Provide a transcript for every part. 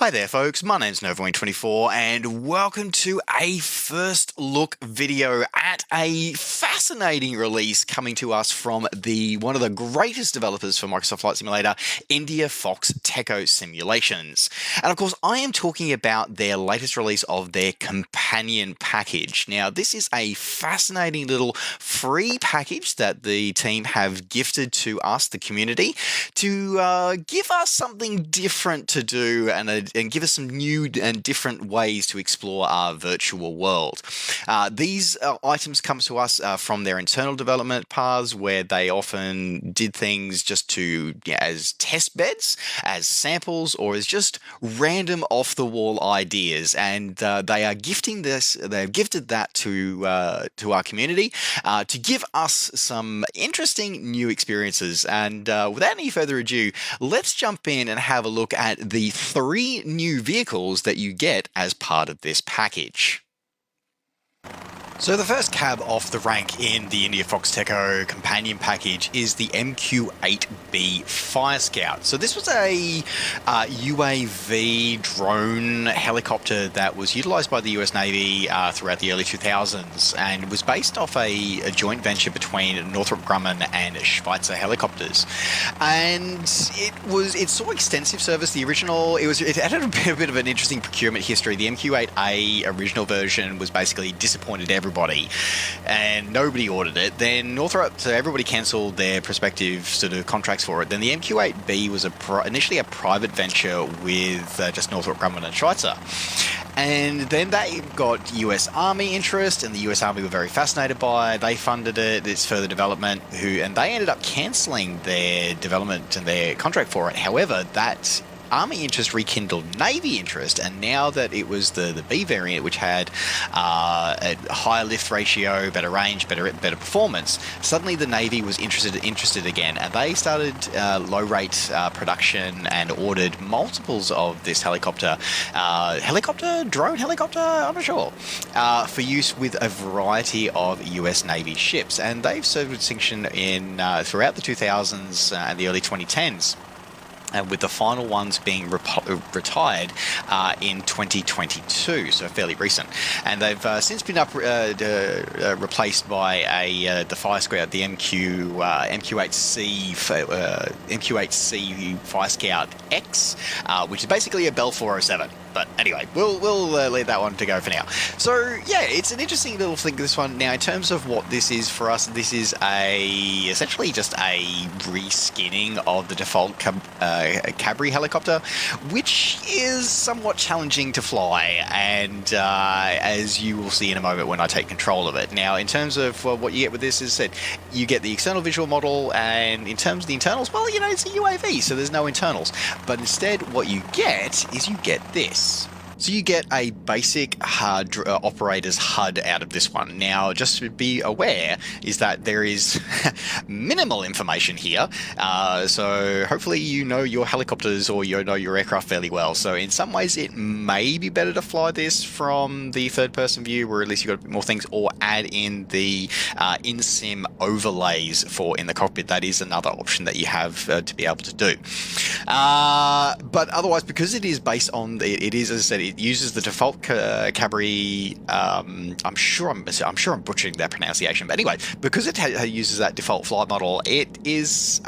Hi there folks, my name's Novawing24 and welcome to a first look video at a fascinating release coming to us from one of the greatest developers for Microsoft Flight Simulator, IndiaFoxtEcho Simulations. And of course I am talking about their latest release of their companion package. Now this is a fascinating little free package that the team have gifted to us, the community, to give us something different to do and give us some new and different ways to explore our virtual world. These items come to us from their internal development paths, where they often did things just to as test beds, as samples, or as just random off-the-wall ideas. And they are gifting this. They've gifted that to our community to give us some interesting new experiences. And without any further ado, let's jump in and have a look at the 3 new vehicles that you get as part of this package. So the first cab off the rank in the IndiaFoxtEcho companion package is the MQ-8B Firescout. So this was a UAV drone helicopter that was utilized by the US Navy throughout the early 2000s and was based off a joint venture between Northrop Grumman and Schweitzer Helicopters. And it saw extensive service. The original, it had a bit of an interesting procurement history. The MQ-8A original version was basically disappointed everybody, and nobody ordered it. Then everybody cancelled their prospective sort of contracts for it. Then the MQ-8B was initially a private venture with just Northrop Grumman and Schweitzer. And then they got US Army interest, and the US Army were very fascinated by it. They funded its further development, and they ended up cancelling their development and their contract for it. However, that Army interest rekindled Navy interest, and now that it was the B variant, which had a higher lift ratio, better range, better performance, suddenly the Navy was interested again, and they started low rate production and ordered multiples of this helicopter, drone helicopter, I'm not sure, for use with a variety of US Navy ships, and they've served with distinction in throughout the 2000s and the early 2010s. With the final ones being retired in 2022, so fairly recent. And they've since been replaced by the Firescout, the MQ-8C Firescout X, which is basically a Bell 407. But anyway, we'll leave that one to go for now. So yeah, it's an interesting little thing, this one. Now, in terms of what this is for us, this is essentially just a reskinning of the default Cabri helicopter, which is somewhat challenging to fly, and as you will see in a moment when I take control of it. Now, in terms of what you get with this, is that you get the external visual model, and in terms of the internals, well, it's a UAV, so there's no internals. But instead, what you get is you get this. So you get a basic operator's HUD out of this one. Now, just to be aware, is that there is minimal information here. So hopefully you know your helicopters or you know your aircraft fairly well. So in some ways, it may be better to fly this from the third-person view, where at least you've got a bit more things, or add in the in-sim overlays in the cockpit. That is another option that you have to be able to do. But otherwise, because it is based on, it is, as I said, it uses the default Cabri. I'm sure I'm butchering that pronunciation, but anyway, because it uses that default flight model, it is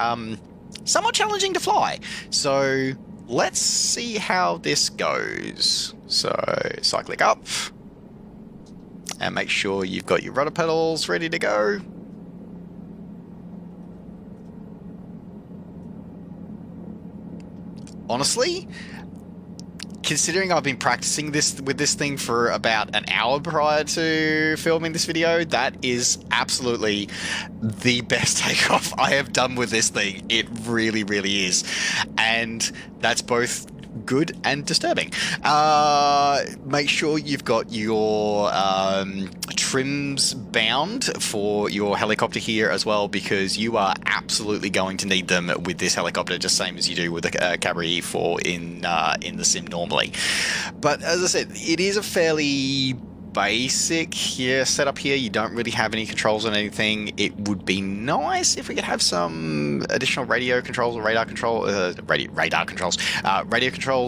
somewhat challenging to fly. So let's see how this goes. So cyclic up, and make sure you've got your rudder pedals ready to go. Honestly, considering I've been practicing with this thing for about an hour prior to filming this video, that is absolutely the best takeoff I have done with this thing. It really, really is. And that's both good and disturbing. Make sure you've got your trims bound for your helicopter here as well, because you are absolutely going to need them with this helicopter, just same as you do with a Cabri in the sim normally. But as I said, it is a fairly basic setup here. You don't really have any controls on anything. It would be nice if we could have some additional radio controls or radar controls,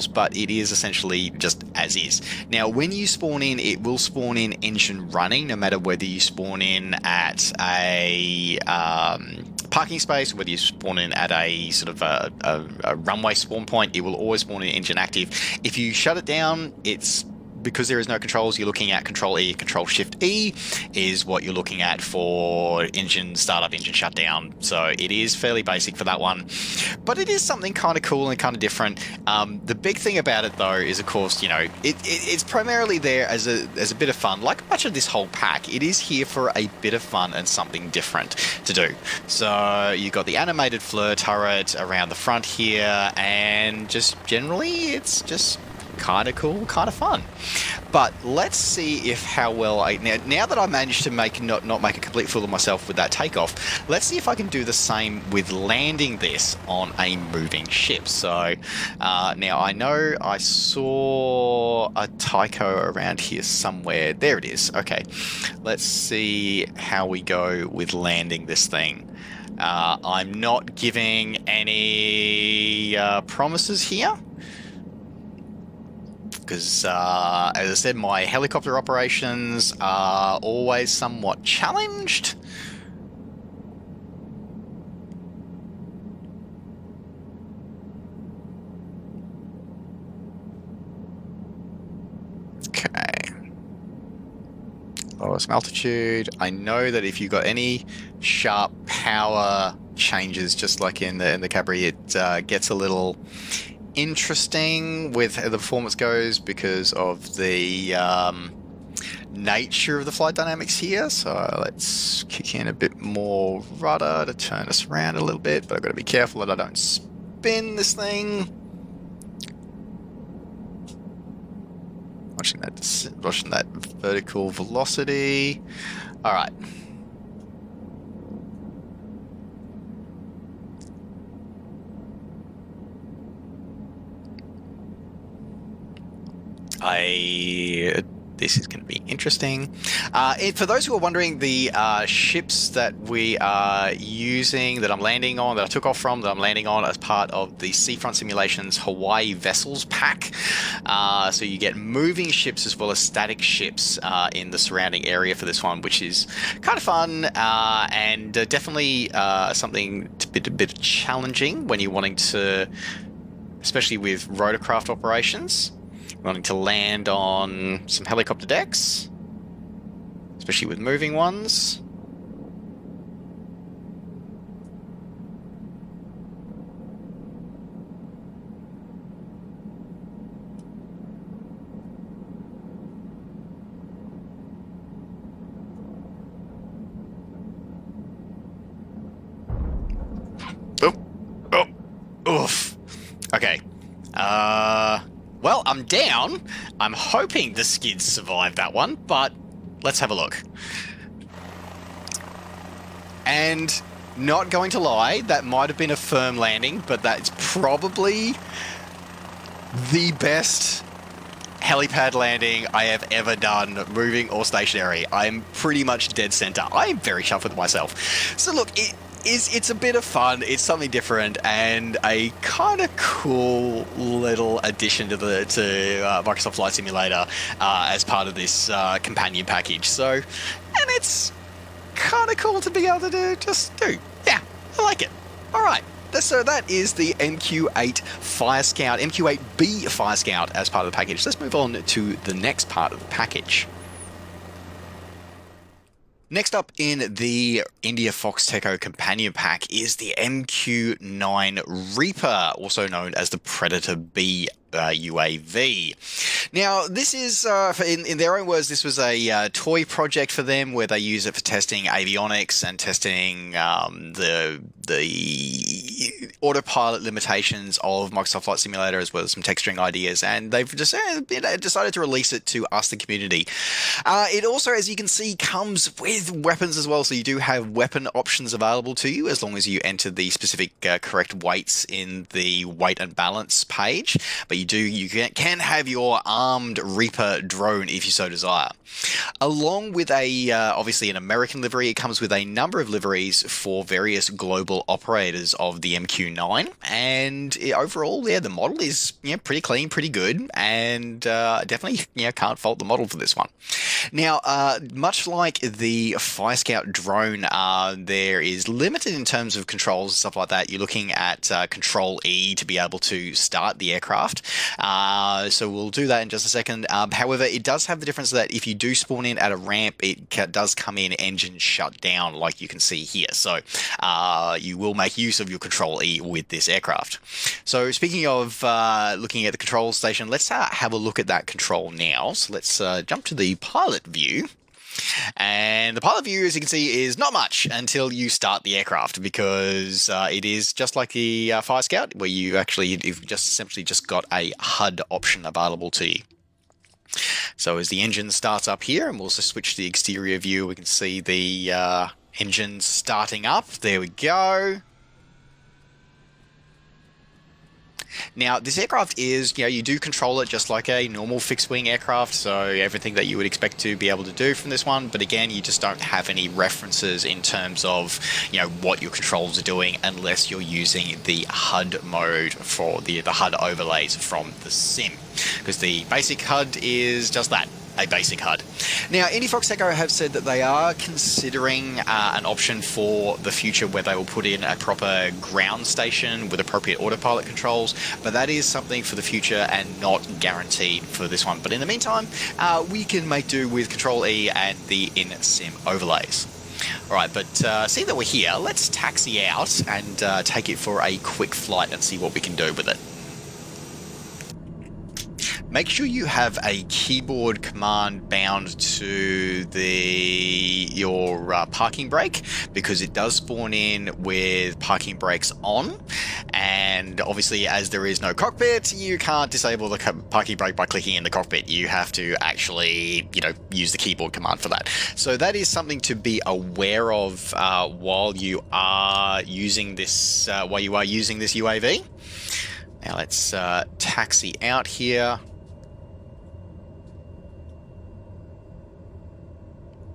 but it is essentially just as is. Now, when you spawn in, it will spawn in engine running, no matter whether you spawn in at a parking space, whether you spawn in at a sort of a runway spawn point. It will always spawn in engine active. If you shut it down, it's because there is no controls, you're looking at Control E, Control Shift E is what you're looking at for engine startup, engine shutdown. So it is fairly basic for that one, but it is something kind of cool and kind of different. The big thing about it though is, of course, you know, it's primarily there as a bit of fun. Like much of this whole pack, it is here for a bit of fun and something different to do. So you've got the animated flare turret around the front here, and just generally it's just kind of cool, kind of fun. But let's see if how well now that I managed to not make a complete fool of myself with that takeoff, let's see if I can do the same with landing this on a moving ship. So now I know I saw a Tycho around here somewhere. There it is. Okay, let's see how we go with landing this thing. I'm not giving any promises here, because, as I said, my helicopter operations are always somewhat challenged. Okay. Lower some altitude. I know that if you've got any sharp power changes, just like in the Cabri, it gets a little interesting with how the performance goes because of the nature of the flight dynamics here. So let's kick in a bit more rudder to turn us around a little bit, but I've got to be careful that I don't spin this thing. Watching that vertical velocity. All right. This is going to be interesting. For those who are wondering, the ships that we are using, that I'm landing on, that I took off from, that I'm landing on as part of the Seafront Simulations Hawaii Vessels pack. So you get moving ships as well as static ships in the surrounding area for this one, which is kind of fun and definitely something a bit challenging when you're wanting to, especially with rotorcraft operations, wanting to land on some helicopter decks, especially with moving ones. Oof. Okay. Well, I'm down. I'm hoping the skids survive that one, but let's have a look. And not going to lie, that might have been a firm landing, but that's probably the best helipad landing I have ever done, moving or stationary. I'm pretty much dead center. I am very chuffed with myself. So look, it's a bit of fun, it's something different, and a kind of cool little addition to Microsoft Flight Simulator as part of this companion package. So, and it's kind of cool to be able to just do. Yeah, I like it. All right. So that is the MQ-8 Firescout, MQ-8B Firescout as part of the package. Let's move on to the next part of the package. Next up in the IndiaFoxtEcho Companion Pack is the MQ-9 Reaper, also known as the Predator B UAV. Now, this is, in their own words, this was a toy project for them where they use it for testing avionics and testing the autopilot limitations of Microsoft Flight Simulator, as well as some texturing ideas, and they've just decided to release it to us, the community. It also, as you can see, comes with weapons as well, so you do have weapon options available to you as long as you enter the specific correct weights in the weight and balance page. But you can have your armed Reaper drone if you so desire. Along with obviously an American livery, it comes with a number of liveries for various global operators of the MQ-9, and overall, the model is pretty clean, pretty good, and definitely can't fault the model for this one. Now, much like the Firescout drone, there is limited in terms of controls and stuff like that. You're looking at Control E to be able to start the aircraft, so we'll do that in just a second. However, it does have the difference that if you do spawn in at a ramp, it does come in engine shut down, like you can see here. So you will make use of your Control E with this aircraft. So speaking of looking at the control station, let's have a look at that control now. So let's jump to the pilot view. And the pilot view, as you can see, is not much until you start the aircraft, because it is just like the Firescout, where you've just essentially just got a HUD option available to you. So as the engine starts up here, and we'll just switch to the exterior view, we can see the engine starting up. There we go. Now, this aircraft is, you do control it just like a normal fixed-wing aircraft, so everything that you would expect to be able to do from this one, but again, you just don't have any references in terms of, what your controls are doing unless you're using the HUD mode for the HUD overlays from the sim, because the basic HUD is just that, a basic HUD. Now, IndiaFoxtEcho have said that they are considering an option for the future where they will put in a proper ground station with appropriate autopilot controls, but that is something for the future and not guaranteed for this one. But in the meantime, we can make do with Control E and the in-sim overlays. Alright, but seeing that we're here, let's taxi out and take it for a quick flight and see what we can do with it. Make sure you have a keyboard command bound to your parking brake, because it does spawn in with parking brakes on, and obviously as there is no cockpit, you can't disable the parking brake by clicking in the cockpit. You have to actually, use the keyboard command for that. So that is something to be aware of while you are using this UAV. Now let's taxi out here.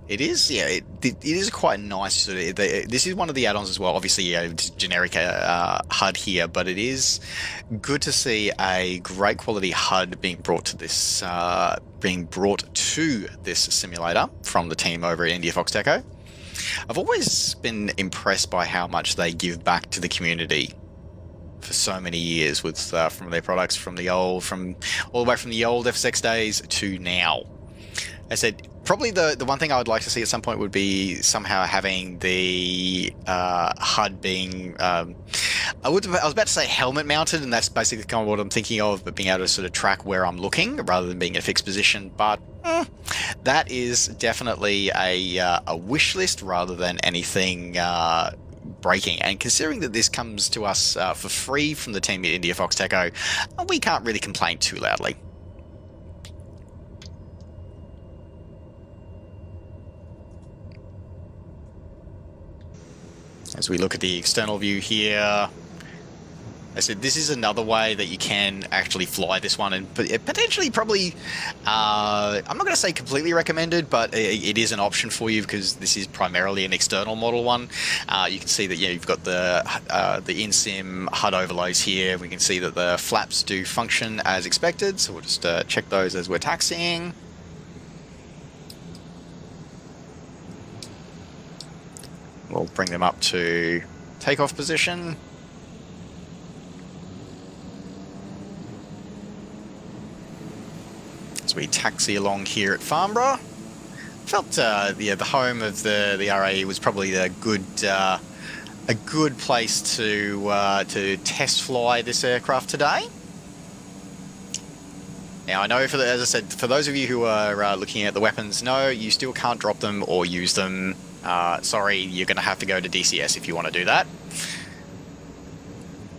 It is, it is quite nice. This is one of the add-ons as well. Obviously, generic HUD here, but it is good to see a great quality HUD being brought to this simulator from the team over at IndiaFoxtEcho. I've always been impressed by how much they give back to the community for so many years with from their products, all the way from the old FSX days to now. I said, probably the one thing I would like to see at some point would be somehow having the HUD being, I was about to say helmet mounted, and that's basically kind of what I'm thinking of, but being able to sort of track where I'm looking rather than being in a fixed position. But that is definitely a wish list rather than anything breaking. And considering that this comes to us for free from the team at IndiaFoxtEcho, we can't really complain too loudly. As we look at the external view here, I said this is another way that you can actually fly this one, and potentially probably, I'm not going to say completely recommended, but it is an option for you because this is primarily an external model one. You can see that you've got the in-sim HUD overlays here. We can see that the flaps do function as expected, so we'll just check those as we're taxiing. We'll bring them up to takeoff position. As we taxi along here at Farnborough. Felt the home of the RAE was probably a good place to test fly this aircraft today. Now I know, as I said, for those of you who are looking at the weapons, no, you still can't drop them or use them. Sorry, you're going to have to go to DCS if you want to do that.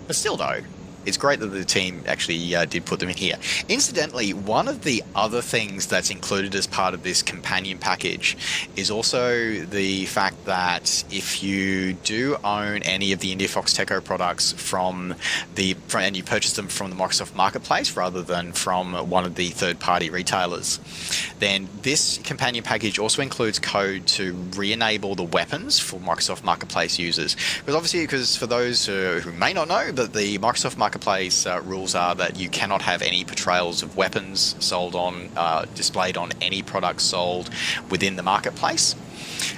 But still, though, it's great that the team actually did put them in here. Incidentally, one of the other things that's included as part of this companion package is also the fact that if you do own any of the IndiaFoxtEcho products and you purchase them from the Microsoft Marketplace rather than from one of the third-party retailers, then this companion package also includes code to re-enable the weapons for Microsoft Marketplace users. Because for those who may not know, that the Microsoft Marketplace rules are that you cannot have any portrayals of weapons sold on, displayed on any products sold within the marketplace.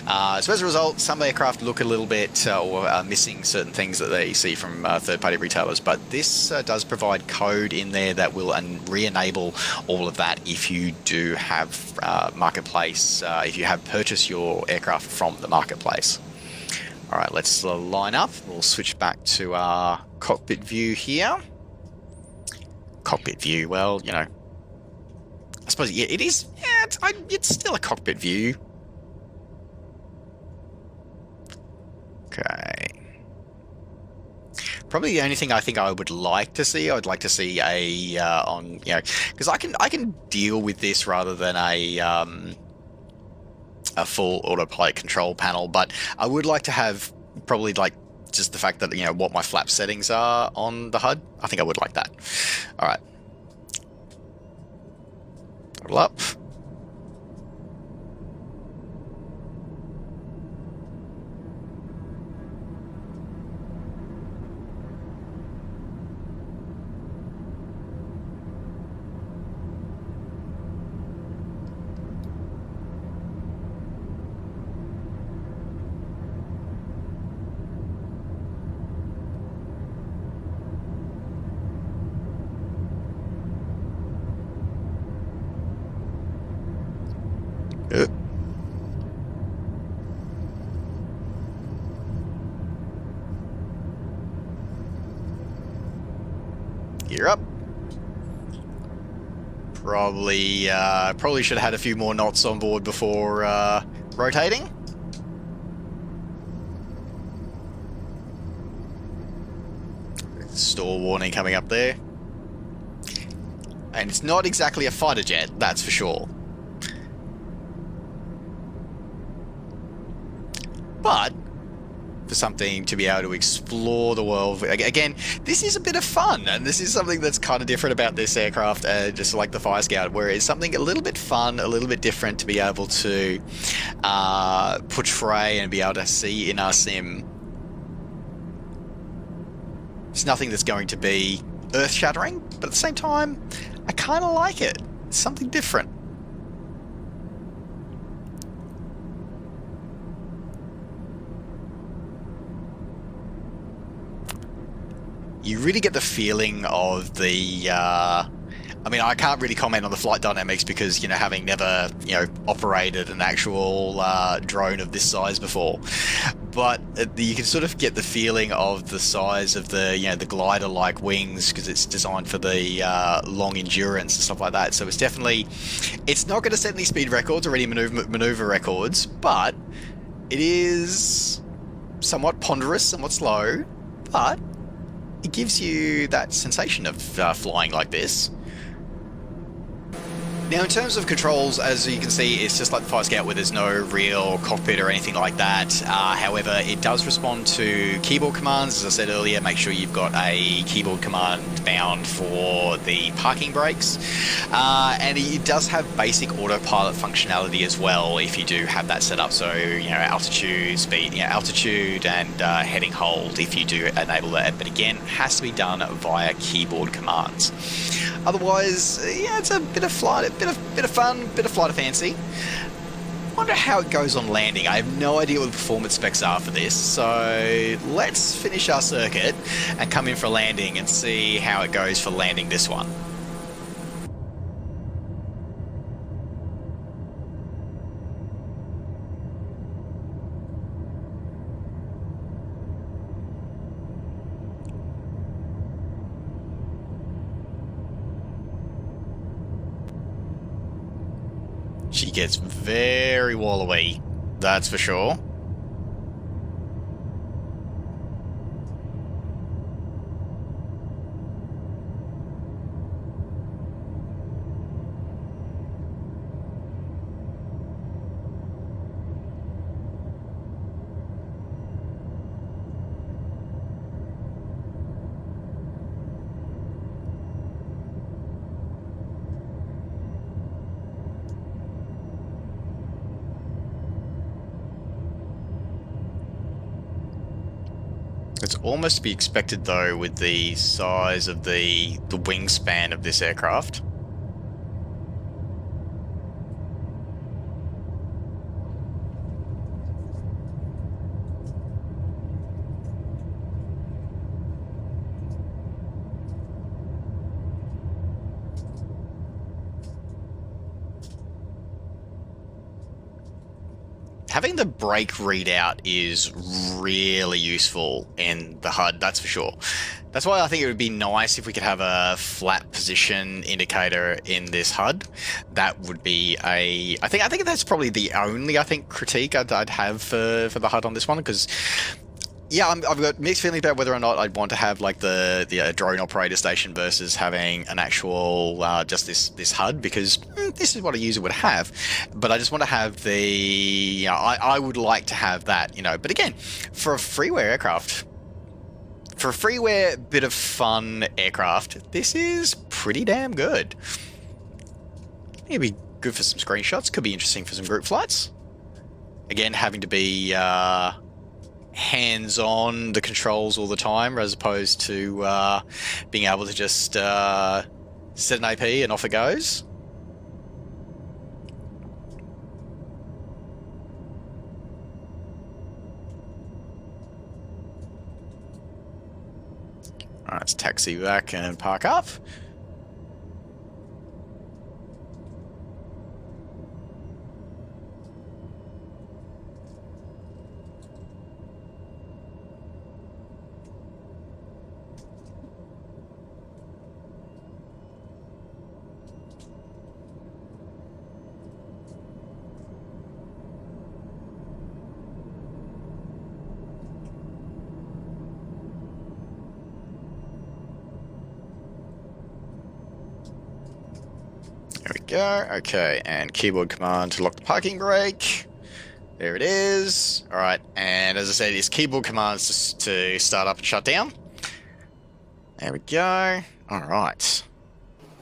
So as a result, some aircraft look a little bit or are missing certain things that they see from third-party retailers. But this does provide code in there that will re-enable all of that if you do have marketplace, if you have purchased your aircraft from the marketplace. All right, let's line up. We'll switch back to our cockpit view here. Cockpit view, well, you know, I suppose, yeah, it is. Yeah, it's still a cockpit view. Okay. Probably the only thing I think I would like to see, I'd like to see because I can deal with this rather than a full autopilot control panel, but I would like to have probably just the fact that, you know, what my flap settings are on the HUD. I think I would like that. All right. Throttle up. Gear up. Probably should have had a few more knots on board before rotating. Stall warning coming up there. And it's not exactly a fighter jet, that's for sure. But for something to be able to explore the world again, this is a bit of fun, and this is something that's kind of different about this aircraft, just like the Firescout, where it's something a little bit fun, a little bit different to be able to portray and be able to see in our sim. It's nothing that's going to be earth-shattering, but at the same time, I kind of like it. It's something different. You really get the feeling of the, I mean, I can't really comment on the flight dynamics because, you know, having never, you know, operated an actual drone of this size before. But you can sort of get the feeling of the size of the, you know, the glider-like wings, because it's designed for the long endurance and stuff like that. So it's definitely, it's not going to set any speed records or any maneuver records, but it is somewhat ponderous, somewhat slow, but it gives you that sensation of flying like this. Now, in terms of controls, as you can see, it's just like the Firescout where there's no real cockpit or anything like that. However, it does respond to keyboard commands. As I said earlier, make sure you've got a keyboard command bound for the parking brakes. And it does have basic autopilot functionality as well if you do have that set up. So, you know, altitude, speed, you know, altitude and heading hold if you do enable that. But again, it has to be done via keyboard commands. Otherwise, yeah, it's a bit of flight, a bit of fun, bit of flight of fancy. Wonder how it goes on landing. I have no idea what the performance specs are for this, so let's finish our circuit and come in for landing and see how it goes for landing this one. She gets very wallowy, that's for sure. It's almost to be expected though with the size of the wingspan of this aircraft. Having the brake readout is really useful in the HUD, that's for sure. That's why I think it would be nice if we could have a flat position indicator in this HUD. That would be I think that's probably the only critique I'd have for the HUD on this one, because yeah, I've got mixed feelings about whether or not I'd want to have like the drone operator station versus having an actual just this HUD, because this is what a user would have. But I just want to have the I would like to have that, But again, for a freeware aircraft, for a freeware bit of fun aircraft, this is pretty damn good. It'd be good for some screenshots. Could be interesting for some group flights. Again, having to be hands-on the controls all the time, as opposed to being able to just set an AP and off it goes. Alright, let's taxi back and park up. There we go. Okay, and keyboard command to lock the parking brake. There it is. All right, and as I said, it's keyboard commands to start up and shut down. There we go. All right.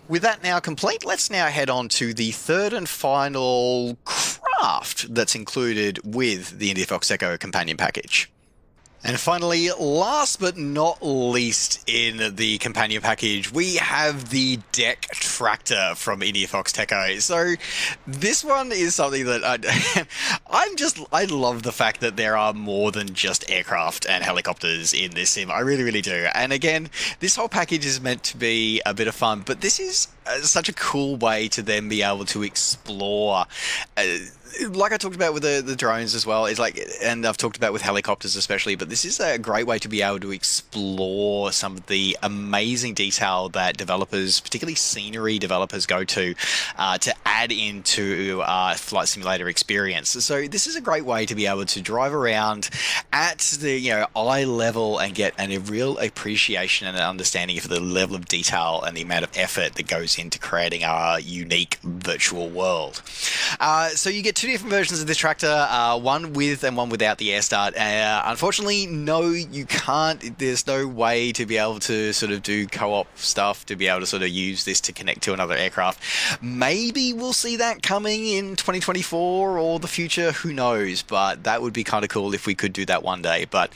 With that now complete, let's now head on to the third and final craft that's included with the IndiaFoxtEcho companion package. And finally, last but not least in the companion package, we have the deck tractor from IndiaFoxtEcho. So this one is something that I love the fact that there are more than just aircraft and helicopters in this sim. I really, really do. And again, this whole package is meant to be a bit of fun, but this is such a cool way to then be able to explore like I talked about with the drones as well, and I've talked about with helicopters especially, but this is a great way to be able to explore some of the amazing detail that developers, particularly scenery developers, go to add into flight simulator experience. So this is a great way to be able to drive around at the eye level and get a real appreciation and an understanding of the level of detail and the amount of effort that goes into creating a unique virtual world. So you get two different versions of this tractor, one with and one without the air start. Unfortunately, no, you can't. There's no way to be able to sort of do co-op stuff to be able to sort of use this to connect to another aircraft. Maybe we'll see that coming in 2024 or the future, who knows, but that would be kind of cool if we could do that one day. But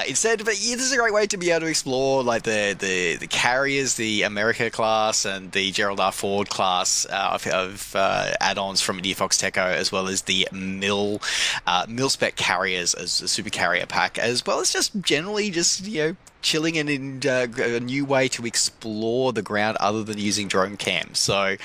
instead, this is a great way to be able to explore like the carriers, the America class and the Gerald R. Ford class of add-ons from IndiaFoxtEcho, as well as the mil-spec carriers as a super carrier pack, as well as just generally just chilling and in a new way to explore the ground other than using drone cams. So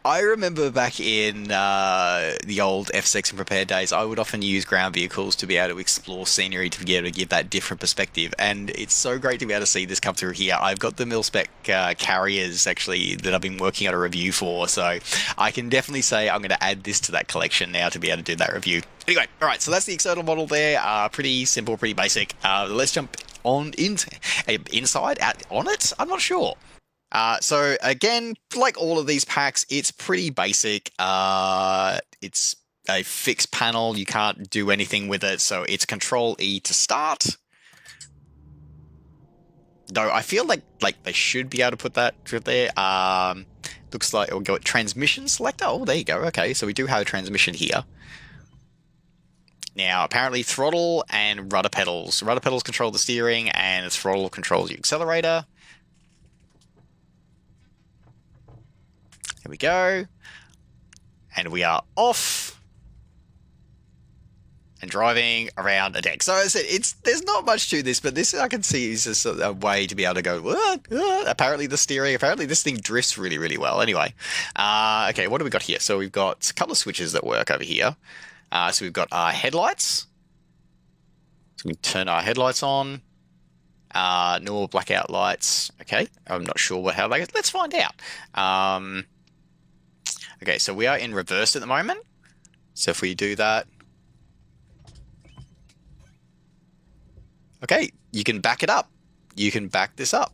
I remember back in the old F6 and Prepared days, I would often use ground vehicles to be able to explore scenery, to be able to give that different perspective, and it's so great to be able to see this come through here. I've got the mil-spec carriers actually that I've been working on a review for, so I can definitely say I'm going to add this to that collection now to be able to do that review. Anyway, all right, so that's the external model there. Pretty simple, pretty basic. Let's jump inside, out on it? I'm not sure. So again, like all of these packs, it's pretty basic. It's a fixed panel. You can't do anything with it. So it's Control E to start. Though I feel like they should be able to put that there. Looks like we'll go at transmission selector. Oh, there you go. Okay, so we do have a transmission here. Now, apparently throttle and rudder pedals. Rudder pedals control the steering and throttle controls your accelerator. Here we go. And we are off and driving around a deck. So as I said, there's not much to this, but this I can see is just a way to be able to go, apparently the steering, apparently this thing drifts really, really well. Anyway, okay, what do we got here? So we've got a couple of switches that work over here. So we've got our headlights. So we turn our headlights on. Normal blackout lights. Okay, I'm not sure how they go. Let's find out. Okay, so we are in reverse at the moment. So if we do that, okay, you can back it up. You can back this up.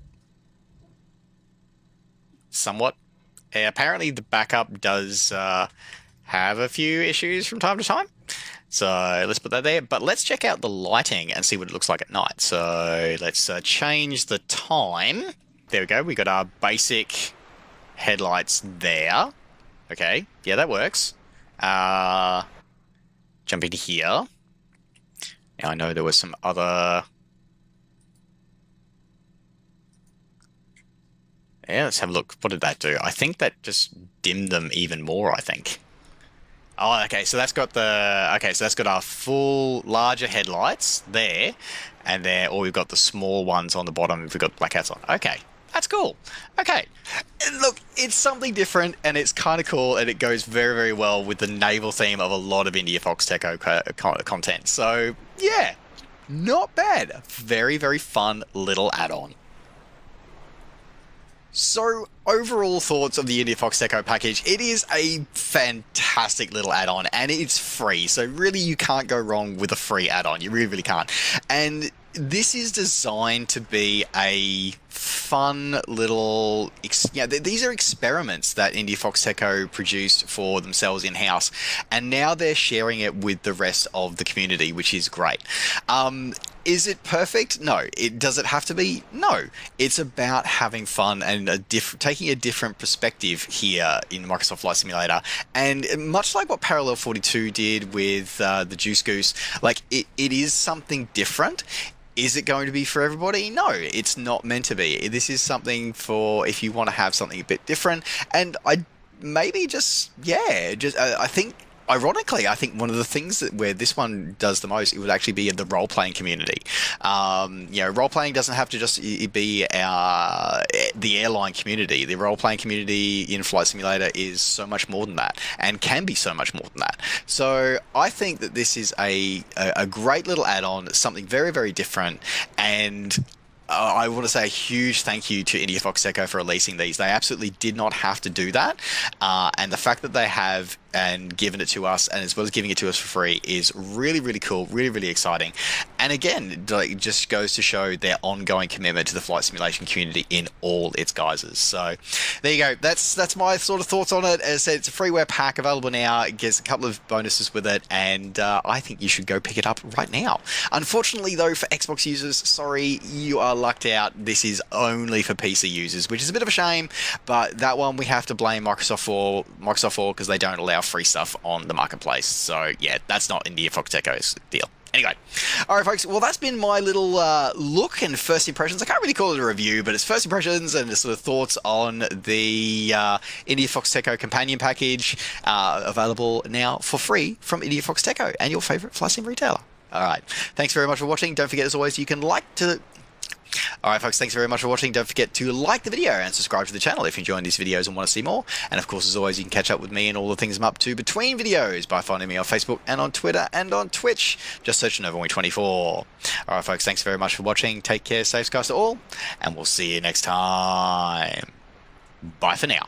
Somewhat. Apparently the backup does have a few issues from time to time. So let's put that there. But let's check out the lighting and see what it looks like at night. So let's change the time. There we go. We got our basic headlights there. Okay. Yeah, that works. Jump into here. Now I know there was some other... Yeah, let's have a look. What did that do? I think that just dimmed them even more, I think. Oh, okay, so that's got our full larger headlights there, and there, or we've got the small ones on the bottom if we've got blackouts on. Okay, that's cool. Okay, look, it's something different, and it's kind of cool, and it goes very, very well with the naval theme of a lot of IndiaFoxtEcho content. So, yeah, not bad. Very, very fun little add-on. So, overall thoughts of the IndiaFoxtEcho package, it is a fantastic little add-on, and it's free, so really you can't go wrong with a free add-on, you really, really can't. And this is designed to be a fun little... these are experiments that IndiaFoxtEcho produced for themselves in-house, and now they're sharing it with the rest of the community, which is great. Is it perfect? No. Does it have to be? No. It's about having fun and taking a different perspective here in Microsoft Flight Simulator. And much like what Parallel 42 did with the Juice Goose, like it is something different. Is it going to be for everybody? No, it's not meant to be. This is something for if you want to have something a bit different. And I think... Ironically, I think one of the things where this one does the most, it would actually be in the role-playing community. Role-playing doesn't have to just be the airline community. The role-playing community in Flight Simulator is so much more than that, and can be so much more than that. So I think that this is a great little add-on, something very, very different, and... I want to say a huge thank you to IndiaFoxtEcho for releasing these. They absolutely did not have to do that. And the fact that they have and given it to us, and as well as giving it to us for free, is really, really cool, really, really exciting. And again, it just goes to show their ongoing commitment to the flight simulation community in all its guises. So there you go. That's my sort of thoughts on it. As I said, it's a freeware pack available now. It gets a couple of bonuses with it, and I think you should go pick it up right now. Unfortunately, though, for Xbox users, sorry, you are lucked out. This is only for PC users, which is a bit of a shame, but that one we have to blame Microsoft for because they don't allow free stuff on the marketplace. So yeah, that's not IndiaFoxtEcho's deal. Anyway, all right, folks. Well, that's been my little look and first impressions. I can't really call it a review, but it's first impressions and sort of thoughts on the IndiaFoxtEcho companion package, available now for free from IndiaFoxtEcho and your favorite flight sim retailer. All right. Thanks very much for watching. Don't forget, as always, you can All right, folks, thanks very much for watching. Don't forget to like the video and subscribe to the channel if you're enjoying these videos and want to see more. And of course, as always, you can catch up with me and all the things I'm up to between videos by finding me on Facebook and on Twitter and on Twitch. Just search Nova24. All right, folks, thanks very much for watching. Take care, safe skies to all, and we'll see you next time. Bye for now.